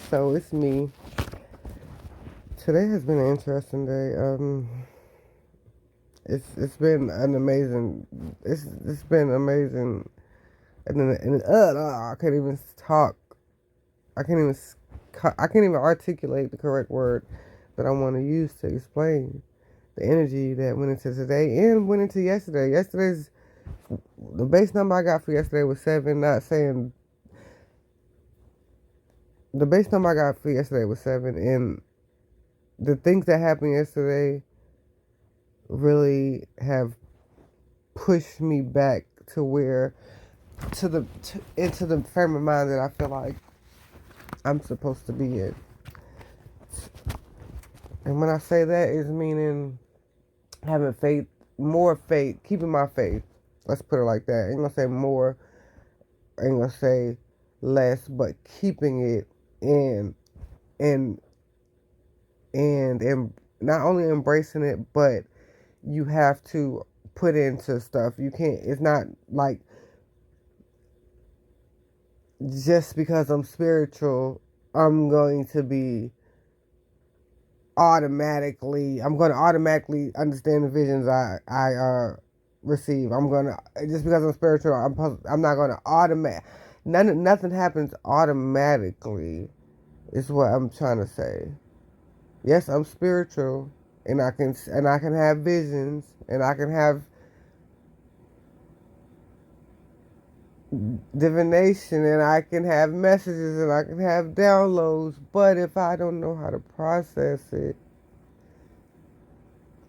So it's me. Today has been an interesting day. It's been an amazing. It's been amazing, I can't even talk. I can't even I can't even articulate the correct word that I want to use to explain the energy that went into today and went into yesterday. Yesterday's the base number I got for yesterday was 7. Not saying the base number I got for yesterday was 7, and the things that happened yesterday really have pushed me back to where into the frame of mind that I feel like I'm supposed to be in. And when I say that, is meaning having faith, more faith, keeping my faith. Let's put it like that. I ain't gonna say more, I ain't gonna say less, but keeping it in and and not only embracing it, but you have to put into stuff. You can't. It's not like just because I'm spiritual, I'm going to be I'm going to automatically understand the visions I receive. I'm going to, just because I'm spiritual, I'm not going to nothing happens automatically, is what I'm trying to say. Yes, I'm spiritual, and I can have visions, and I can have divination, and I can have messages, and I can have downloads, but if I don't know how to process it,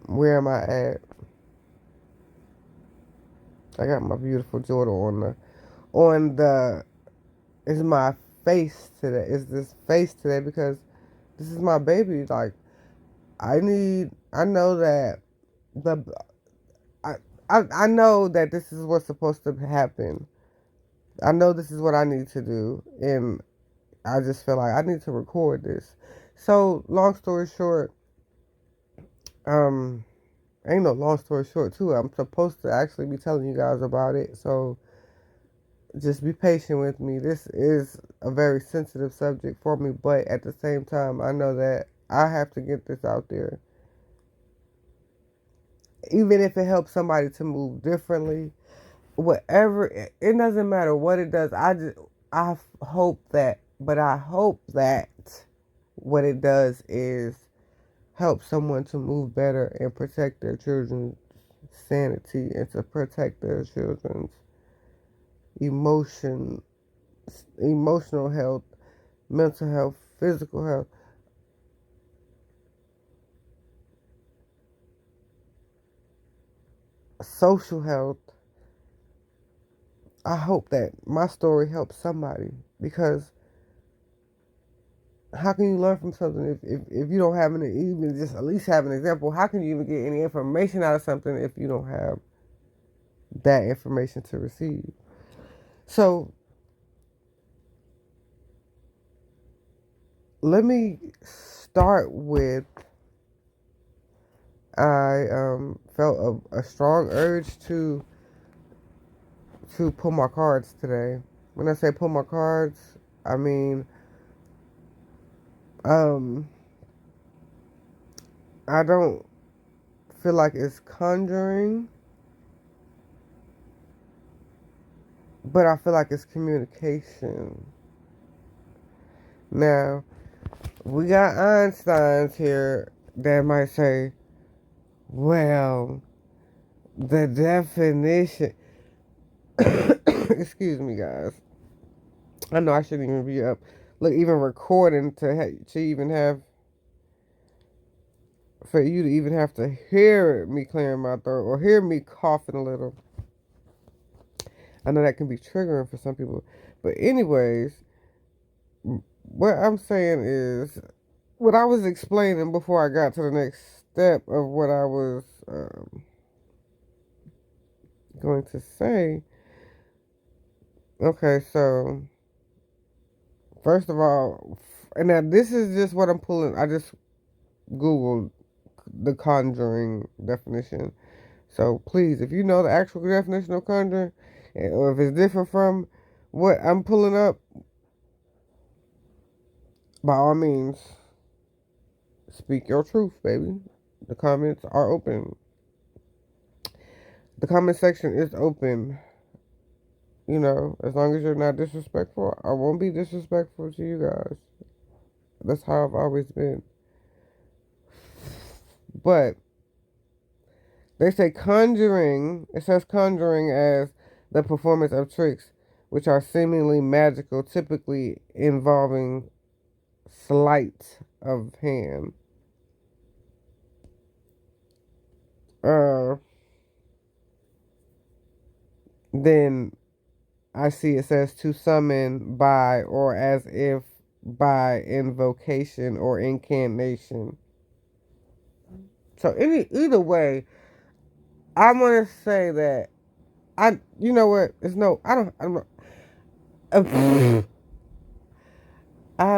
where am I at? I got my beautiful daughter on the is my face today. Is this face today because this is my baby. Like I know that the I I know that this is what's supposed to happen. I know this is what I need to do, and I just feel like I need to record this. So, long story short, um, ain't no long story short too. I'm supposed to actually be telling you guys about it. So just be patient with me. This is a very sensitive subject for me, but at the same time, I know that I have to get this out there. Even if it helps somebody to move differently, whatever, it doesn't matter what it does. I hope that, but I hope that what it does is help someone to move better and protect their children's sanity and to protect their children's emotion, emotional health, mental health, physical health, social health. I hope that my story helps somebody, because how can you learn from something if you don't have any, even just at least have an example? How can you even get any information out of something if you don't have that information to receive? So let me start with I felt a strong urge to pull my cards today. When I say pull my cards, I mean um I don't feel like it's conjuring, but I feel like it's communication. Now, we got Einsteins here that might say, well, the definition. Excuse me, guys. I know I shouldn't even be up. Look, even recording to even have, for you to even have to hear me clearing my throat or hear me coughing a little. I know that can be triggering for some people. But, anyways, what I'm saying is, what I was explaining before I got to the next step of what I was going to say. Okay, so first of all, and now this is just what I'm pulling. I just Googled the conjuring definition. So please, if you know the actual definition of conjuring, or if it's different from what I'm pulling up, by all means, speak your truth, baby. The comments are open. The comment section is open. You know, as long as you're not disrespectful, I won't be disrespectful to you guys. That's how I've always been. But they say conjuring, it says conjuring as the performance of tricks which are seemingly magical, typically involving sleight of hand. Uh, then I see it says to summon by or as if by invocation or incantation. So either way, I want to say that you know what? It's no, I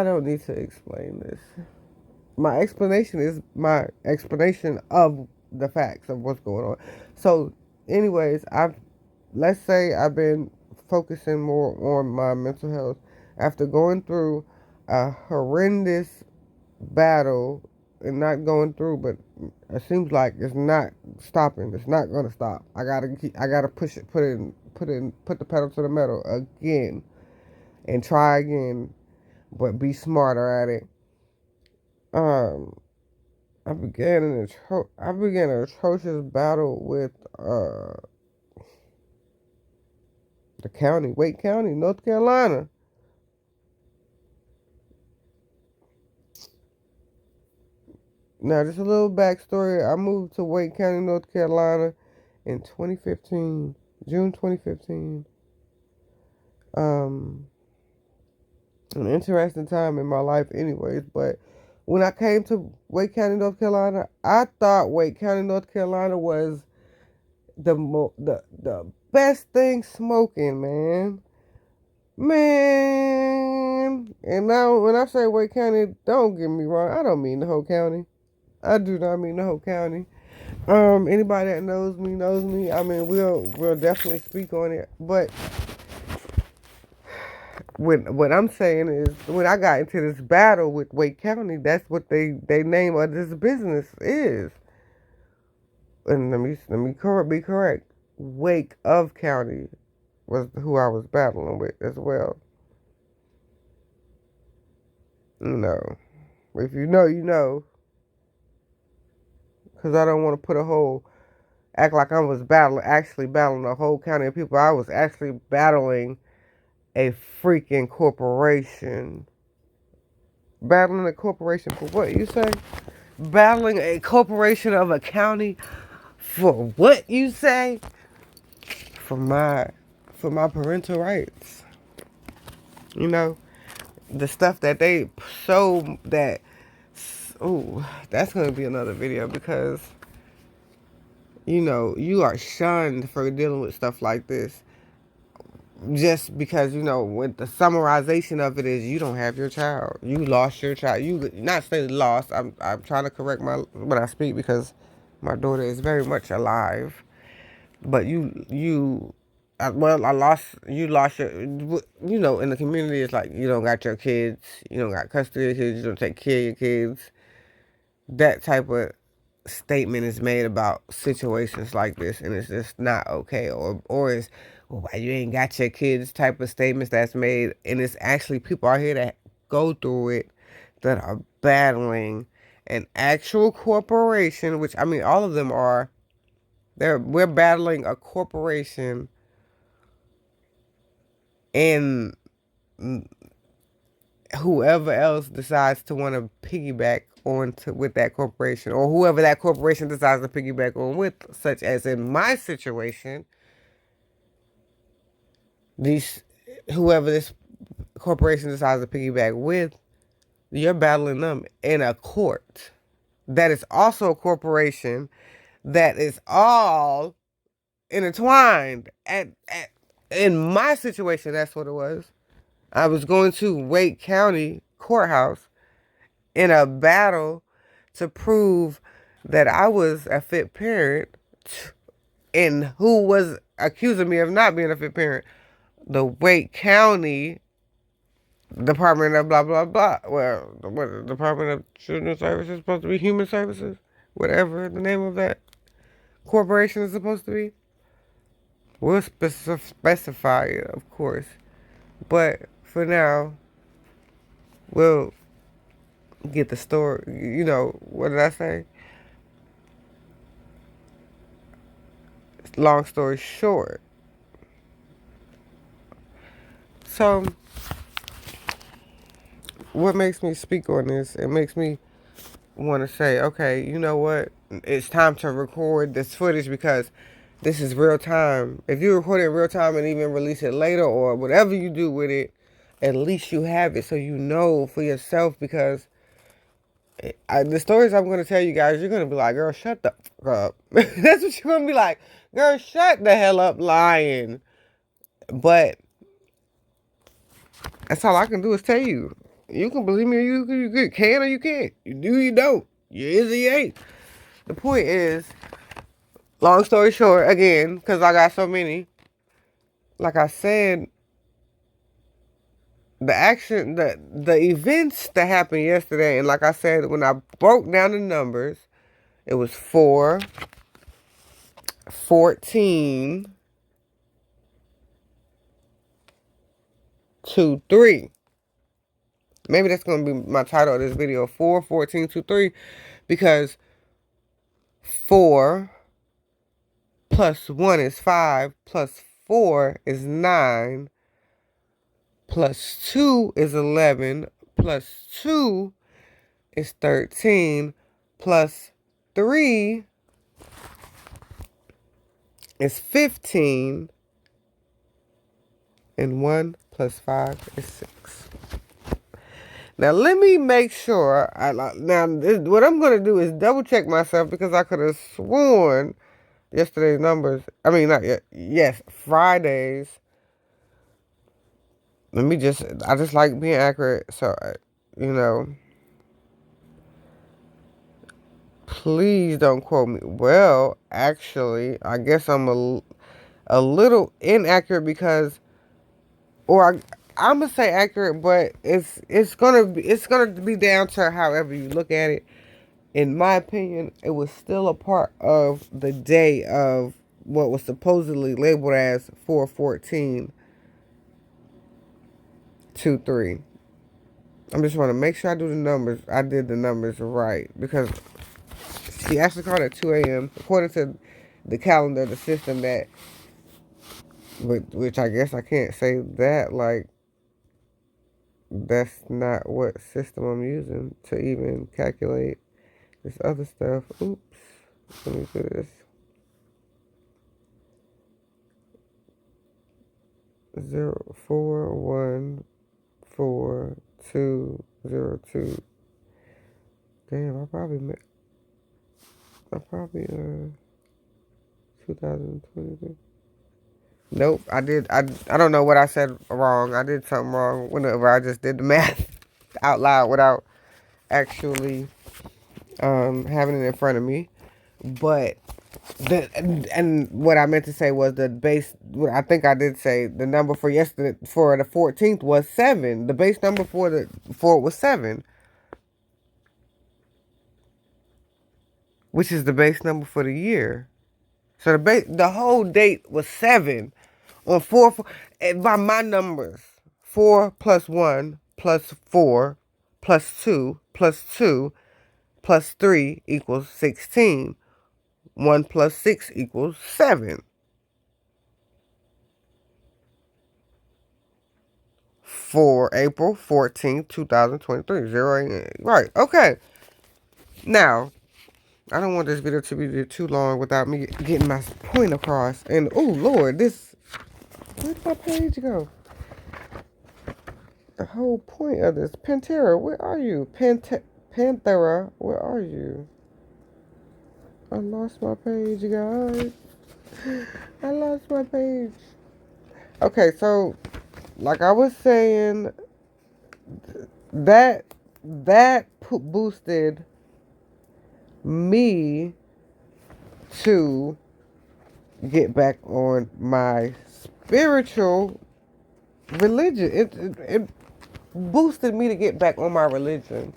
don't need to explain this. My explanation is my explanation of the facts of what's going on. So, anyways, let's say I've been focusing more on my mental health after going through a horrendous battle, and not going through, but it seems like it's not stopping. It's not gonna stop. I gotta push it, put the pedal to the metal again, and try again, but be smarter at it. Um, I began an atrocious battle with the county, Wake County, North Carolina. Now, just a little backstory. I moved to Wake County, North Carolina in 2015, June 2015. Um, an interesting time in my life, anyways. But when I came to Wake County, North Carolina, I thought Wake County, North Carolina was the best thing smoking, man. Man, and now when I say Wake County, don't get me wrong, I don't mean the whole county. I do not mean the whole county. Anybody that knows me knows me. I mean, we'll definitely speak on it. But what I'm saying is, when I got into this battle with Wake County, that's what they name of this business is. And be correct. Wake of County was who I was battling with as well. You know, if you know, you know. Because I don't want to act like I was actually battling a whole county of people. I was actually battling a freaking corporation. Battling a corporation for what, you say? Battling a corporation of a county for what, you say? For my parental rights. You know, the stuff that they show that, oh, that's going to be another video because, you know, you are shunned for dealing with stuff like this. Just because, you know, with the summarization of it is you don't have your child. You lost your child. You not say lost. I'm trying to correct my when I speak because my daughter is very much alive. But I lost you lost your, you know, in the community it's like you don't got your kids, you don't got custody of your kids, you don't take care of your kids. That type of statement is made about situations like this, and it's just not okay. Or it's, well, why you ain't got your kids type of statements that's made, and it's actually people out here that go through it that are battling an actual corporation, which I mean all of them are. We're battling a corporation, and whoever else decides to want to piggyback on to with that corporation, or whoever that corporation decides to piggyback on with, such as in my situation, these whoever this corporation decides to piggyback with, you're battling them in a court that is also a corporation that is all intertwined. In my situation, that's what it was. I was going to Wake County courthouse in a battle to prove that I was a fit parent, and who was accusing me of not being a fit parent? The Wake County Department of blah blah blah. Well, what Department of Children's Services supposed to be Human Services, whatever the name of that corporation is supposed to be. We'll specify it, of course, but for now, we'll get the story. You know what did I say? Long story short, so what makes me speak on this? It makes me want to say, okay, you know what? It's time to record this footage because this is real time. If you record it in real time and even release it later or whatever you do with it, at least you have it so you know for yourself because the stories I'm going to tell you guys, you're going to be like, girl, shut the fuck up. That's what you're going to be like. Girl, shut the hell up lying. But that's all I can do is tell you. You can believe me or you can or you can't. You do, you don't. You is or you ain't. The point is, long story short, again, because I got so many, like I said, the events that happened yesterday, and like I said, when I broke down the numbers, it was 4, 14, 2, 3. Maybe that's going to be my title of this video, 4, 14, 2, 3, because 4 plus 1 is 5, plus 4 is 9, plus 2 is 11, plus 2 is 13, plus 3 is 15, and 1 plus 5 is 6. Now, let me make sure. What I'm going to do is double check myself because I could have sworn yesterday's numbers. I mean, not yet. Yes, Fridays. I just like being accurate. So, you know, please don't quote me. Well, actually, I guess I'm a little inaccurate because, I'm gonna say accurate, but it's gonna be down to however you look at it. In my opinion, it was still a part of the day of what was supposedly labeled as 4/14/23. I'm just want to make sure I do the numbers. I did the numbers right because she actually called at 2 a.m. according to the calendar, the system that, which I guess I can't say that like that's not what system I'm using to even calculate this other stuff. Oops. Let me do this. 0414202. Damn, I probably 2023. Nope, I don't know what I said wrong. I did something wrong whenever I just did the math out loud without actually having it in front of me. But and what I meant to say was the base. I think I did say the number for yesterday for the 14th was 7. The base number for it was 7, which is the base number for the year. So the whole date was 7 on 4, by my numbers. 4 plus 1 plus 4 plus 2 plus 2 plus 3 equals 16. 1 plus 6 equals 7. For April 14th, 2023. 0 right. Okay. Now, I don't want this video to be too long without me getting my point across. And, oh, Lord, where'd my page go? The whole point of this. Panthera, where are you? Panthera, where are you? I lost my page, guys. I lost my page. Okay, so, like I was saying, that boosted me to get back on my spiritual religion. boosted me to get back on my religion.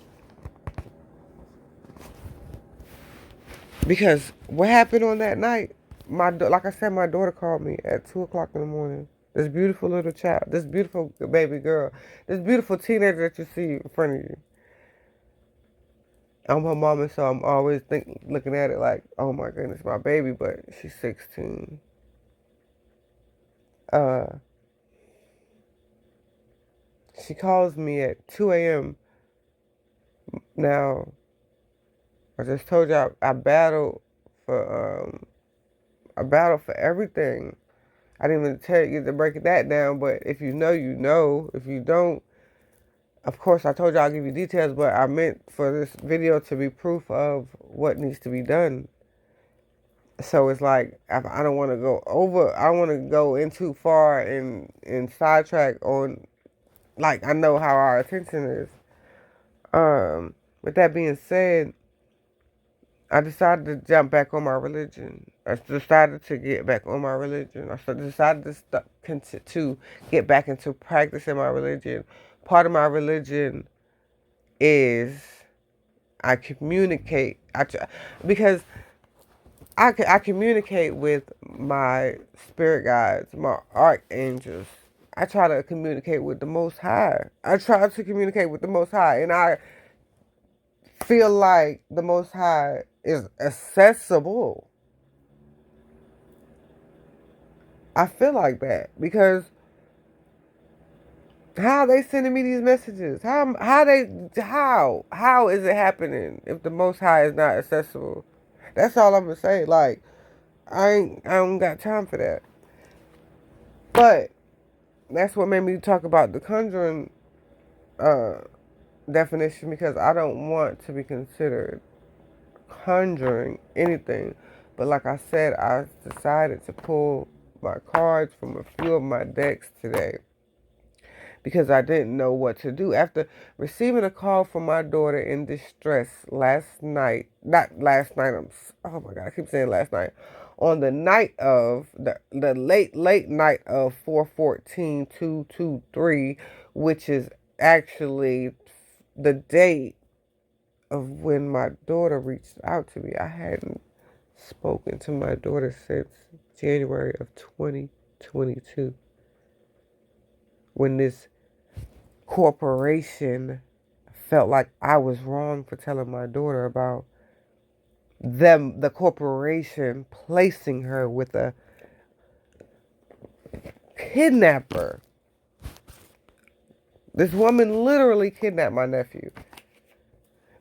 Because what happened on that night, like I said, my daughter called me at 2 o'clock in the morning. This beautiful little child, this beautiful baby girl, this beautiful teenager that you see in front of you. I'm her mama, so I'm always looking at it like, oh my goodness, my baby, but she's 16. Uh, she calls me at 2 a.m. Now, I just told you for I battled for everything. I didn't even tell you to break that down, but if you know, you know. If you don't, of course, I told you I'll give you details, but I meant for this video to be proof of what needs to be done. So it's like, I don't want to go over, I don't want to go in too far and sidetrack on, like, I know how our attention is. With that being said, I decided to jump back on my religion. I decided to get back on my religion. I decided to get back into practicing my religion. Part of my religion is I communicate. Because I communicate with my spirit guides, my archangels. I try to communicate with the Most High. I try to communicate with the Most High, and I feel like the Most High is accessible. I feel like that because how are they sending me these messages? How is it happening if the Most High is not accessible? That's all I'm gonna say. Like I don't got time for that. But that's what made me talk about the conjuring uh, definition, because I don't want to be considered conjuring anything. But like I said, I decided to pull my cards from a few of my decks today because I didn't know what to do. After receiving a call from my daughter in distress last night, not last night, oh my God, I keep saying last night, on the night of, the late night of 4/14/223, which is actually the date of when my daughter reached out to me. I hadn't spoken to my daughter since January of 2022, when this corporation felt like I was wrong for telling my daughter about the corporation placing her with a kidnapper. This woman literally kidnapped my nephew.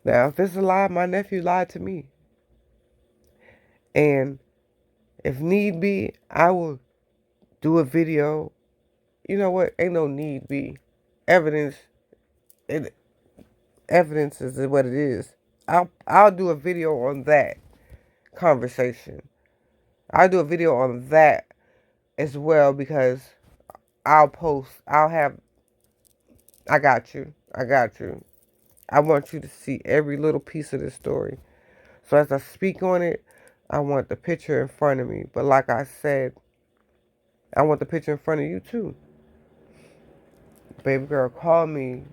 Now, if this is a lie, my nephew lied to me. And if need be, I will do a video. You know what? Ain't no need be. Evidence, it, evidence is what it is. I'll do a video on that conversation. I'll do a video on that as well, because I'll have, I got you. I got you. I want you to see every little piece of this story. So as I speak on it, I want the picture in front of me. But like I said, I want the picture in front of you too. Baby girl called me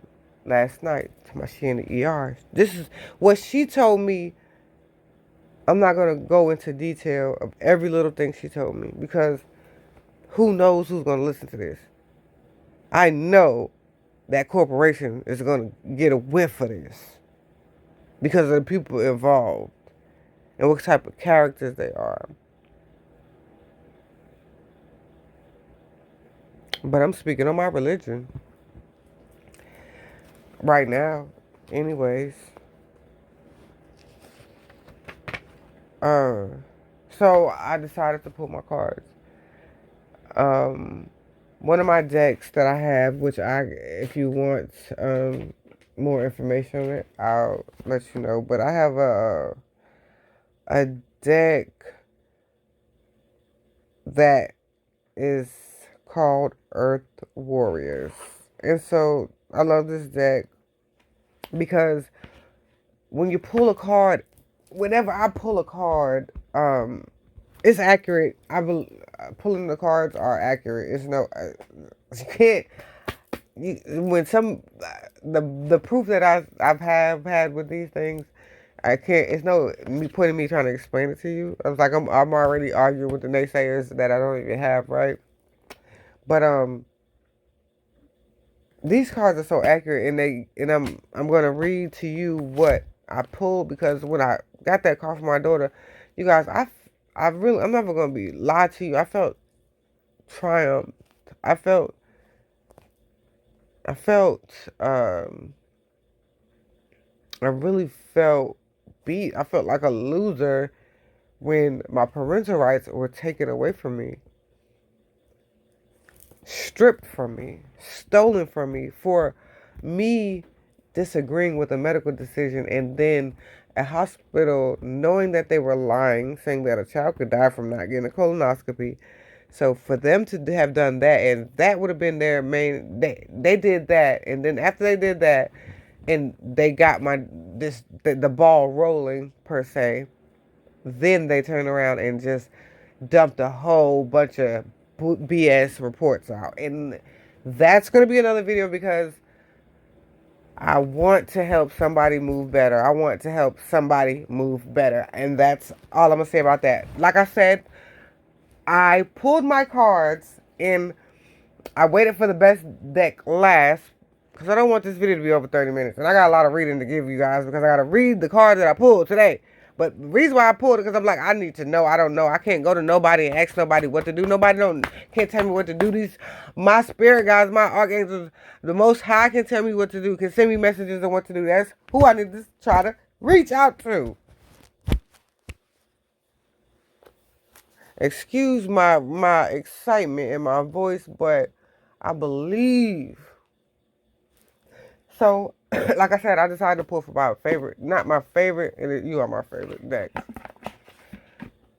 last night to my she in the ER. This is what she told me. I'm not going to go into detail of every little thing she told me, because who knows who's going to listen to this. I know that corporation is going to get a whiff of this because of the people involved and what type of characters they are. But I'm speaking on my religion right now. Anyways. So I decided to pull my cards. One of my decks that I have, which if you want more information on it, I'll let you know. But I have a deck that is called Earth Warriors. And so I love this deck because when you pull a card, whenever I pull a card, it's accurate. Pulling the cards are accurate. It's no, you can't. when some the proof that I've had with these things, I can't. It's no me putting me trying to explain it to you. I was like I'm already arguing with the naysayers that I don't even have, right. But these cards are so accurate, and I'm gonna read to you what I pulled, because when I got that call from my daughter, you guys, I really, I'm never gonna be lied to you. I felt triumph. I felt I felt I really felt beat. I felt like a loser when my parental rights were taken away from me, stripped from me, stolen from me for me disagreeing with a medical decision, and then a hospital knowing that they were lying, saying that a child could die from not getting a colonoscopy. So for them to have done that, and that would have been their main, they did that, and then after they did that, and they got the ball rolling per se, then they turned around and just dumped a whole bunch of BS reports out. And that's going to be another video, because I want to help somebody move better. I want to help somebody move better. And that's all I'm going to say about that. Like I said, I pulled my cards and I waited for the best deck last, because I don't want this video to be over 30 minutes. And I got a lot of reading to give you guys, because I got to read the cards that I pulled today. But the reason why I pulled it, because I'm like, I need to know. I don't know. I can't go to nobody and ask nobody what to do. Nobody can't tell me what to do. My spirit guides, my archangels, the Most High can tell me what to do, can send me messages on what to do. That's who I need to try to reach out to. Excuse my excitement in my voice, but I believe. So, like I said, I decided to pull for my favorite, not my favorite, and you are my favorite deck.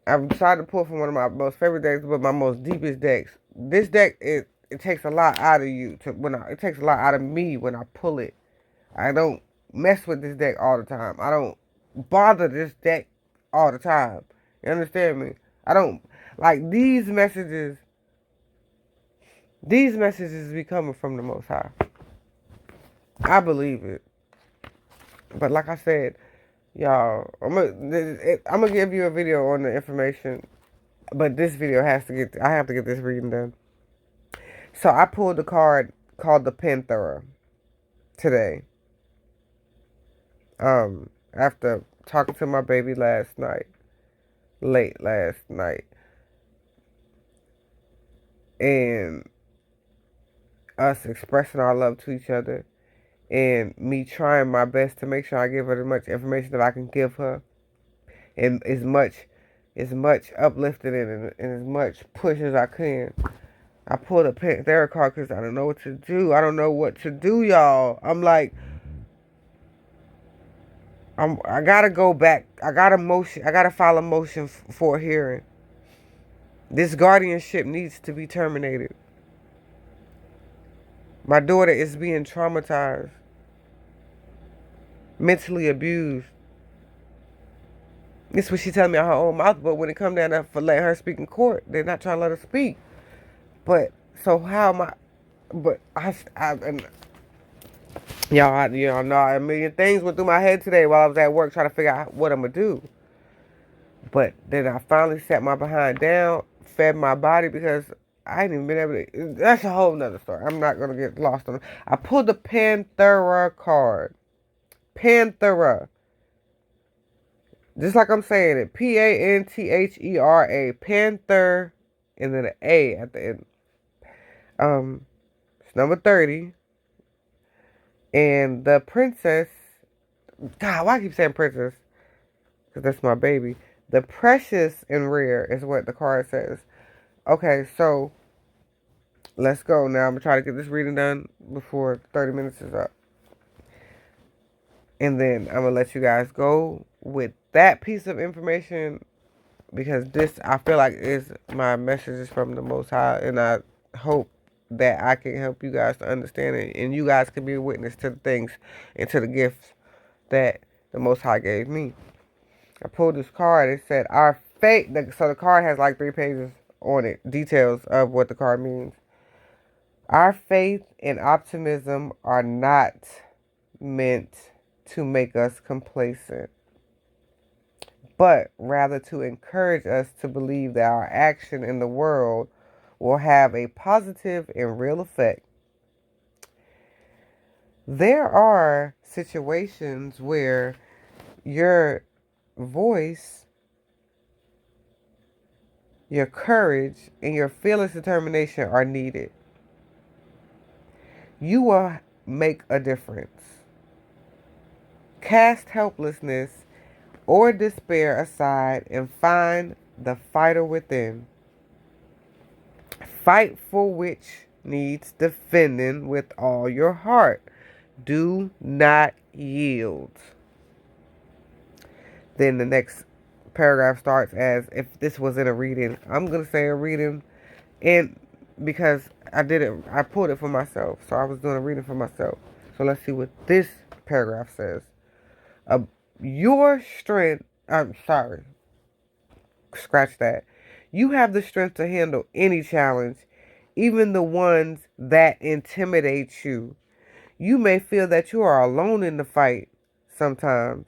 I've decided to pull from one of my most favorite decks, but my most deepest decks. This deck, it takes a lot out of you it takes a lot out of me when I pull it. I don't mess with this deck all the time. I don't bother this deck all the time. You understand me? I don't like these messages. These messages be coming from the Most High. I believe it. But like I said, y'all, I'm gonna give you a video on the information, but this video I have to get this reading done. So I pulled a card called the Panthera today. After talking to my baby late last night, and us expressing our love to each other, and me trying my best to make sure I give her as much information that I can give her, and as much uplifting and as much push as I can. I pulled a Panthera card because I don't know what to do. I don't know what to do, y'all. I'm like, I gotta go back. I gotta file a motion for a hearing. This guardianship needs to be terminated. My daughter is being traumatized, mentally abused. This is what she telling me out her own mouth, but when it come down to for letting her speak in court, they're not trying to let her speak. But so how am I? But and y'all know a million things went through my head today while I was at work trying to figure out what I'm gonna do. But then I finally sat my behind down, fed my body, because I ain't even been able to. That's a whole nother story. I'm not gonna get lost on it. I pulled the Panthera card. Panthera. Just like I'm saying it. Panthera. Panther. And then an A at the end. It's number 30. And the princess. God, why I keep saying princess? Because that's my baby. The precious and rare is what the card says. Okay, so let's go. Now I'm going to try to get this reading done before 30 minutes is up. And then I'm going to let you guys go with that piece of information, because this, I feel like, is my messages from the Most High. And I hope that I can help you guys to understand it. And you guys can be a witness to the things and to the gifts that the Most High gave me. I pulled this card. It said, our fate. So the card has like 3 pages on it. Details of what the card means. Our faith and optimism are not meant to make us complacent, but rather to encourage us to believe that our action in the world will have a positive and real effect. There are situations where your voice, your courage, and your fearless determination are needed. You will make a difference. Cast helplessness or despair aside and find the fighter within. Fight for which needs defending with all your heart. Do not yield. Then the next paragraph starts as if this was in a reading. I'm going to say a reading, and because I pulled it for myself. So I was doing a reading for myself. So let's see what this paragraph says. Your strength, I'm sorry, scratch that. You have the strength to handle any challenge, even the ones that intimidate you. You may feel that you are alone in the fight sometimes,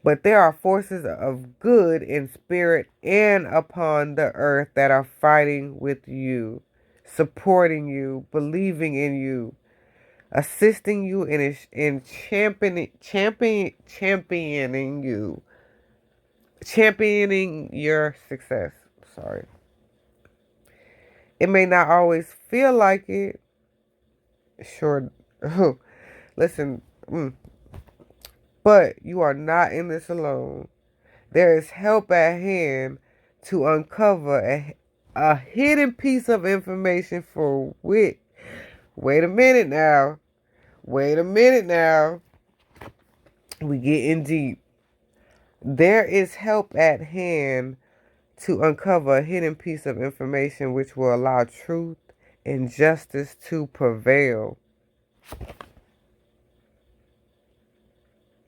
but there are forces of good in spirit and upon the earth that are fighting with you, supporting you, believing in you, assisting you in championing you, championing your success. Sorry. It may not always feel like it. Sure. Listen, but you are not in this alone. There is help at hand to uncover a hidden piece of information for which. Wait a minute now. Wait a minute now. We getting deep. There is help at hand to uncover a hidden piece of information which will allow truth and justice to prevail.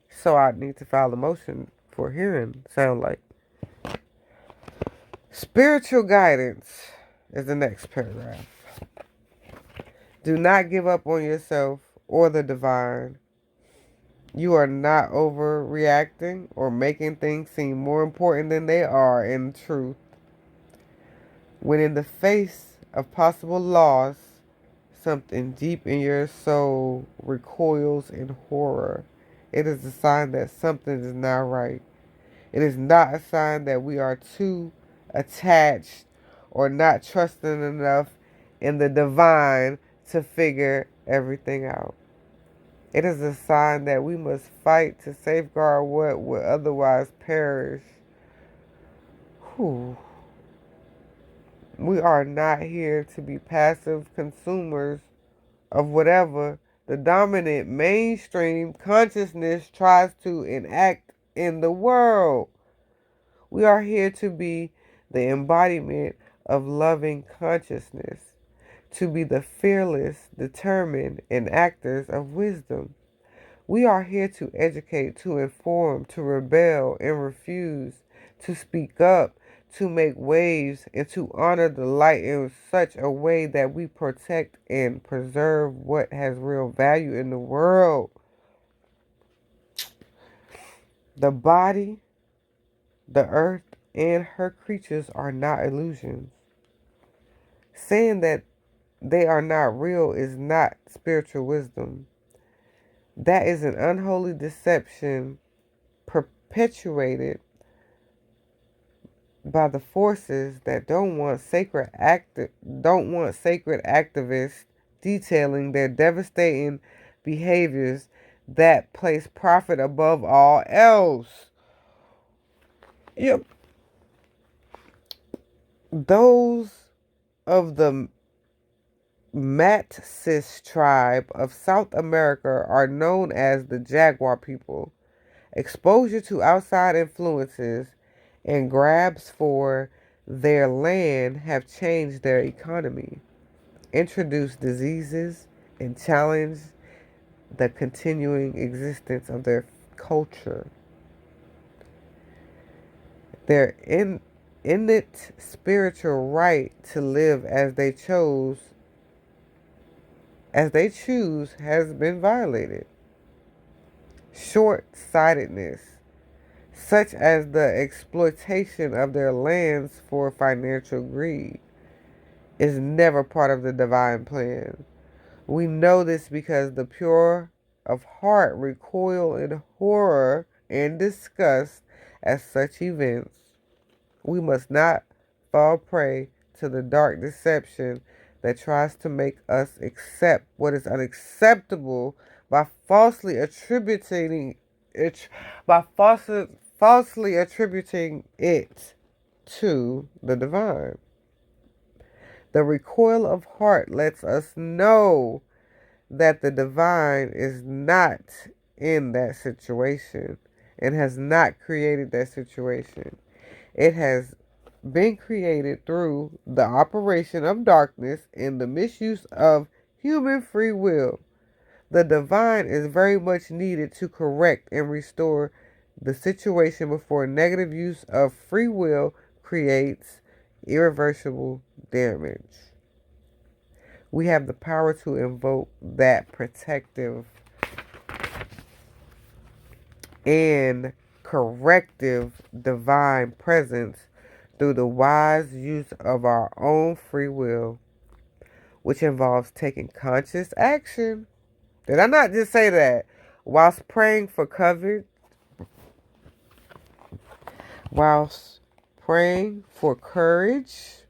So I need to file a motion for hearing. Sound like spiritual guidance is the next paragraph. Do not give up on yourself or the divine. You are not overreacting or making things seem more important than they are in truth. When in the face of possible loss, something deep in your soul recoils in horror. It is a sign that something is not right. It is not a sign that we are too attached or not trusting enough in the divine to figure everything out. It is a sign that we must fight to safeguard what would otherwise perish. Whew. We are not here to be passive consumers of whatever the dominant mainstream consciousness tries to enact in the world. We are here to be the embodiment of loving consciousness, to be the fearless, determined enactors of wisdom. We are here to educate, to inform, to rebel and refuse, to speak up, to make waves, and to honor the light in such a way that we protect and preserve what has real value in the world. The body, the earth, and her creatures are not illusions. Saying that they are not real is not spiritual wisdom. That is an unholy deception perpetuated by the forces that don't want sacred activists detailing their devastating behaviors that place profit above all else. Yep. Those of the Matsis tribe of South America are known as the Jaguar people. Exposure to outside influences and grabs for their land have changed their economy, introduced diseases, and challenged the continuing existence of their culture. Their innate spiritual right to live as they chose as they choose has been violated. Short-sightedness, such as the exploitation of their lands for financial greed, is never part of the divine plan. We know this because the pure of heart recoil in horror and disgust at such events. We must not fall prey to the dark deception that tries to make us accept what is unacceptable by falsely attributing it falsely attributing it to the divine. The recoil of heart lets us know that the divine is not in that situation and has not created that situation. It has been created through the operation of darkness and the misuse of human free will. The divine is very much needed to correct and restore the situation before negative use of free will creates irreversible damage. We have the power to invoke that protective and corrective divine presence through the wise use of our own free will, which involves taking conscious action. Did I not just say that? Whilst praying for coverage, whilst praying for courage,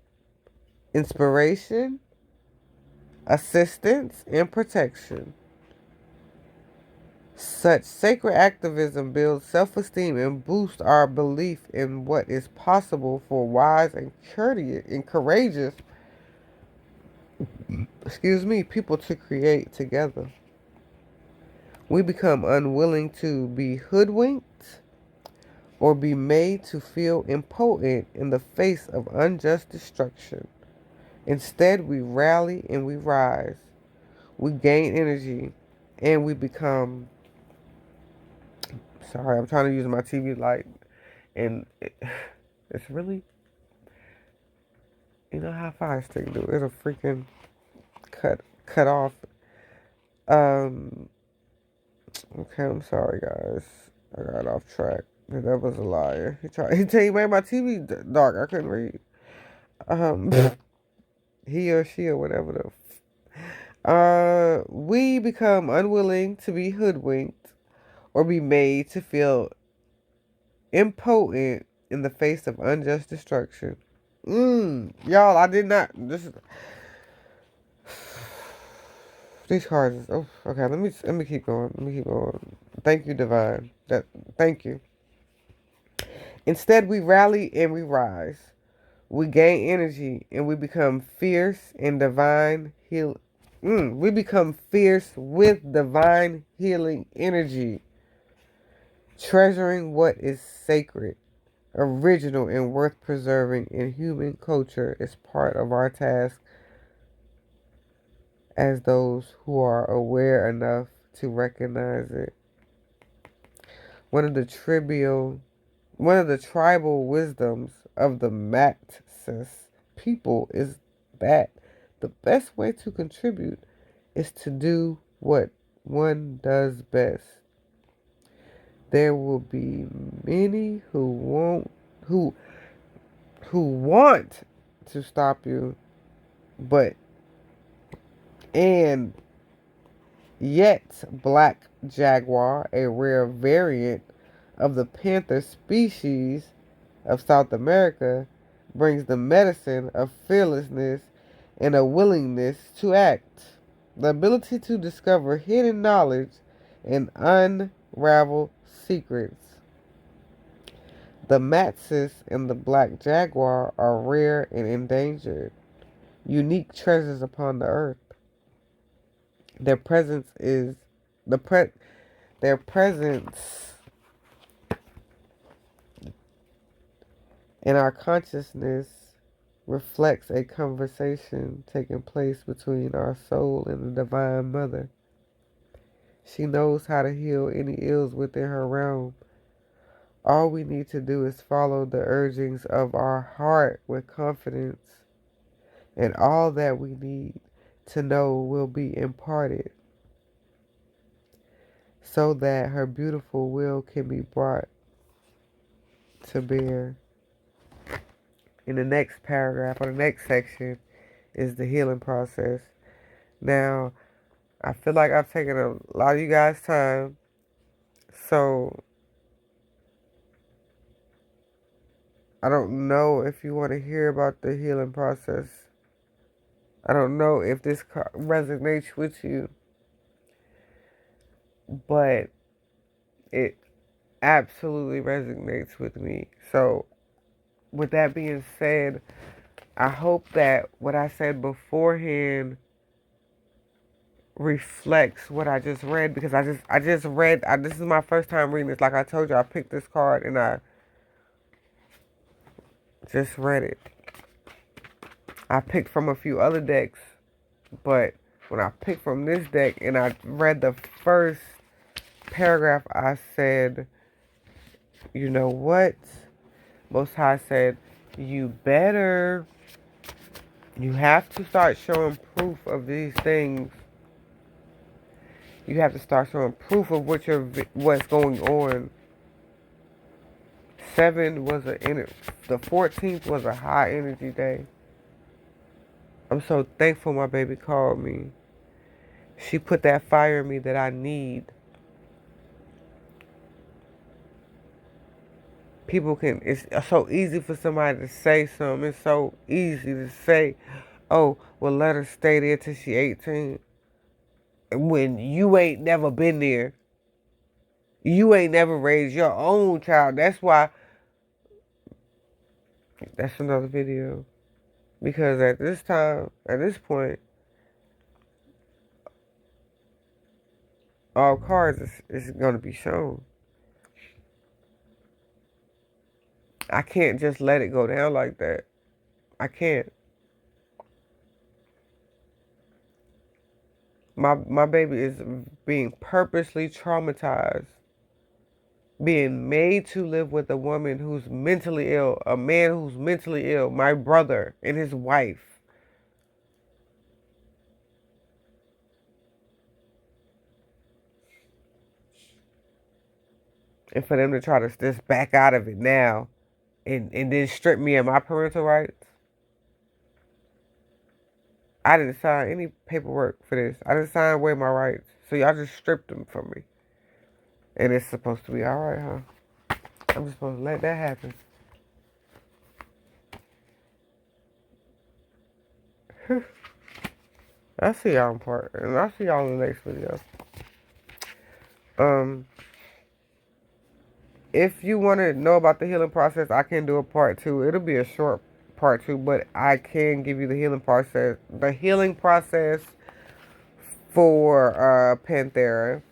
inspiration, assistance, and protection. Such sacred activism builds self-esteem and boosts our belief in what is possible for wise and courteous and courageous, people to create together. We become unwilling to be hoodwinked or be made to feel impotent in the face of unjust destruction. Instead, we rally and we rise. We gain energy and we become. Sorry, I'm trying to use my TV light, and it's really, you know how fire stick do. It'll freaking cut off. Um. Okay, I'm sorry, guys. I got off track. That was a liar. He made my TV dark. I couldn't read. Um, he or she or whatever the. We become unwilling to be hoodwinked or be made to feel impotent in the face of unjust destruction. Y'all, I did not. These cards. Oh, okay. Let me keep going. Let me keep going. Thank you, divine. Thank you. Instead, we rally and we rise. We gain energy and we become fierce and divine heal. We become fierce with divine healing energy, treasuring what is sacred, original, and worth preserving in human culture is part of our task as those who are aware enough to recognize it. One of the trivial One of the tribal wisdoms of the Matsis people is that the best way to contribute is to do what one does best. There will be many who who want to stop you, but and yet black jaguar, a rare variant of the panther species of South America, brings the medicine of fearlessness and a willingness to act, the ability to discover hidden knowledge and unravel secrets. The Matsis and the black jaguar are rare and endangered, unique treasures upon the earth. Their presence is the pre- their presence in our consciousness reflects a conversation taking place between our soul and the Divine Mother. She knows how to heal any ills within her realm. All we need to do is follow the urgings of our heart with confidence, and all that we need to know will be imparted so that her beautiful will can be brought to bear. In the next paragraph or the next section is the healing process. Now, I feel like I've taken a lot of you guys' time, so I don't know if you want to hear about the healing process. I don't know if this resonates with you, but it absolutely resonates with me. So, with that being said, I hope that what I said beforehand reflects what I just read, because I just read, this is my first time reading this. Like I told you, I picked this card and I just read it. I picked from a few other decks, but when I picked from this deck and I read the first paragraph, I said, you know what? Most High said, you have to start showing proof of these things. You have to start showing proof of what's going on. 7 was the 14th was a high energy day. I'm so thankful my baby called me. She put that fire in me that I need. It's so easy for somebody to say something. It's so easy to say, oh, well, let her stay there till she 18. When you ain't never been there. You ain't never raised your own child. That's why, that's another video. Because at this point, all cards is going to be shown. I can't just let it go down like that. I can't. My baby is being purposely traumatized, being made to live with a woman who's mentally ill, a man who's mentally ill, my brother and his wife. And for them to try to just back out of it now and then strip me of my parental rights. I didn't sign any paperwork for this. I didn't sign away my rights. So y'all just stripped them from me. And it's supposed to be alright, huh? I'm just supposed to let that happen. I'll see y'all in and I'll see y'all in the next video. If you want to know about the healing process, I can do a part 2. It'll be a short part 2, but I can give you the healing process. The healing process for Panthera.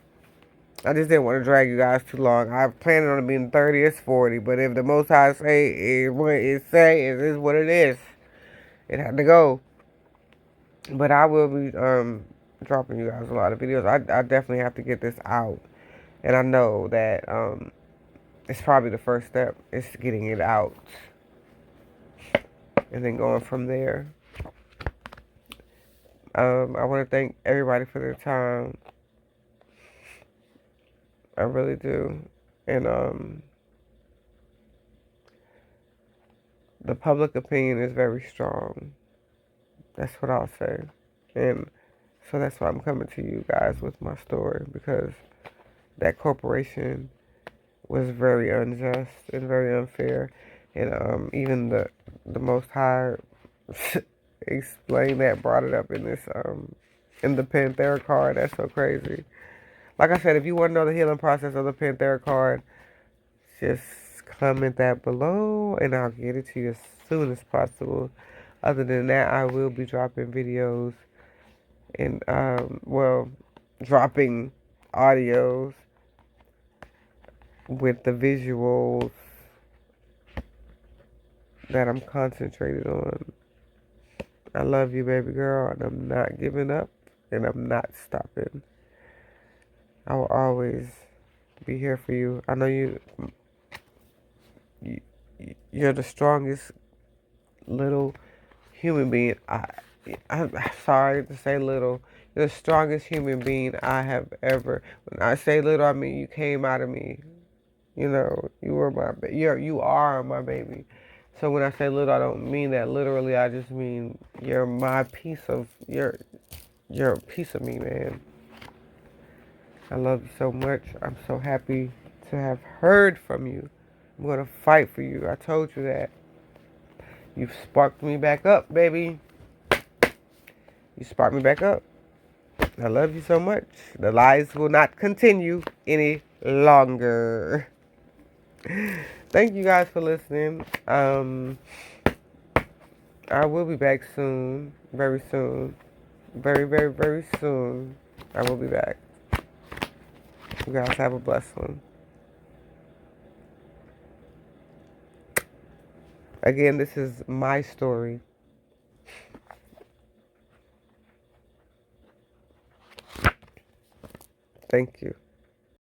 I just didn't want to drag you guys too long. I planned on it being 30, it's 40. But if the Most High say is what it say, it is what it is. It had to go. But I will be dropping you guys a lot of videos. I definitely have to get this out. And I know that it's probably the first step is getting it out. And then going from there. I want to thank everybody for their time. I really do. And the public opinion is very strong. That's what I'll say. And so that's why I'm coming to you guys with my story, because that corporation was very unjust and very unfair. And even the Most High explained that, brought it up in this in the Panthera card. That's so crazy. Like I said, if you want to know the healing process of the Panthera card, just comment that below and I'll get it to you as soon as possible. Other than that, I will be dropping videos and dropping audios with the visuals that I'm concentrated on. I love you, baby girl, and I'm not giving up, and I'm not stopping. I will always be here for you. I know you're the strongest little human being I'm sorry to say little. You're the strongest human being I have ever. When I say little, I mean you came out of me. You know, you are my baby. So when I say little, I don't mean that literally. I just mean you're my piece of you're a piece of me, man. I love you so much. I'm so happy to have heard from you. I'm gonna fight for you. I told you that. You've sparked me back up, baby. You sparked me back up. I love you so much. The lies will not continue any longer. Thank you guys for listening. I will be back soon. Very soon. Very, very, very soon. I will be back. You guys have a blessed one. Again, this is my story. Thank you.